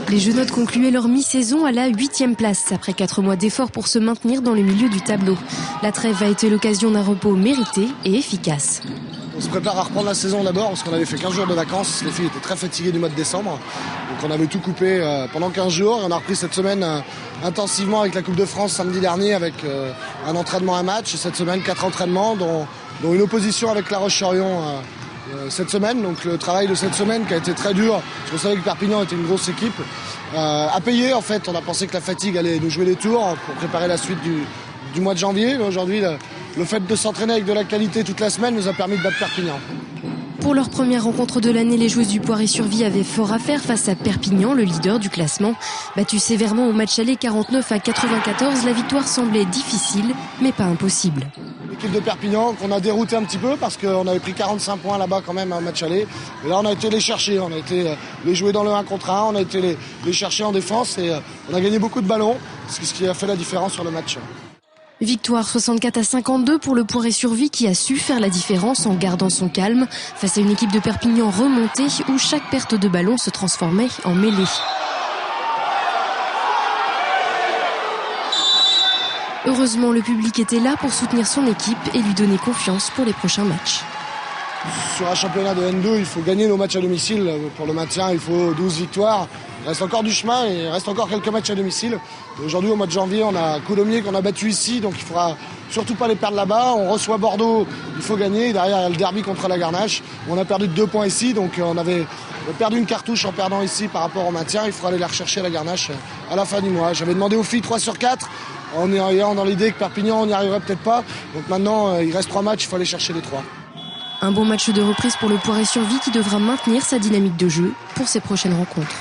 Les Genottes concluaient leur mi-saison à la 8e place, après 4 mois d'efforts pour se maintenir dans le milieu du tableau. La trêve a été l'occasion d'un repos mérité et efficace. On se prépare à reprendre la saison d'abord, parce qu'on avait fait 15 jours de vacances. Les filles étaient très fatiguées du mois de décembre. Donc on avait tout coupé pendant 15 jours. Et on a repris cette semaine intensivement avec la Coupe de France samedi dernier, avec un entraînement, un match. Et cette semaine, 4 entraînements, dont une opposition avec La Roche-sur-Yon cette semaine. Donc le travail de cette semaine qui a été très dur, parce qu'on savait que Perpignan était une grosse équipe, a payé en fait. On a pensé que la fatigue allait nous jouer des tours pour préparer la suite du mois de janvier. Mais aujourd'hui, le fait de s'entraîner avec de la qualité toute la semaine nous a permis de battre Perpignan. Pour leur première rencontre de l'année, les joueuses du Poiré-sur-Vie avaient fort à faire face à Perpignan, le leader du classement. Battu sévèrement au match aller 49-94, la victoire semblait difficile, mais pas impossible. L'équipe de Perpignan qu'on a dérouté un petit peu parce qu'on avait pris 45 points là-bas quand même à un match aller. Et là on a été les chercher, on a été les jouer dans le 1 contre 1, on a été les chercher en défense et on a gagné beaucoup de ballons, ce qui a fait la différence sur le match. Victoire 64-52 pour le Poiré-sur-Vie qui a su faire la différence en gardant son calme face à une équipe de Perpignan remontée où chaque perte de ballon se transformait en mêlée. Heureusement, le public était là pour soutenir son équipe et lui donner confiance pour les prochains matchs. Sur un championnat de N2, il faut gagner nos matchs à domicile. Pour le maintien, il faut 12 victoires. Il reste encore du chemin et il reste encore quelques matchs à domicile. Aujourd'hui, au mois de janvier, on a Coulommiers qu'on a battu ici, donc il ne faudra surtout pas les perdre là-bas. On reçoit Bordeaux, il faut gagner. Derrière, il y a le derby contre la Garnache. On a perdu de 2 points ici, donc on avait perdu une cartouche en perdant ici par rapport au maintien. Il faudra aller la rechercher à la Garnache à la fin du mois. J'avais demandé aux filles 3 sur 4. En ayant dans l'idée que Perpignan, on n'y arriverait peut-être pas. Donc maintenant, il reste 3 matchs, il faut aller chercher les 3. Un bon match de reprise pour le Poiré-sur-Vie qui devra maintenir sa dynamique de jeu pour ses prochaines rencontres.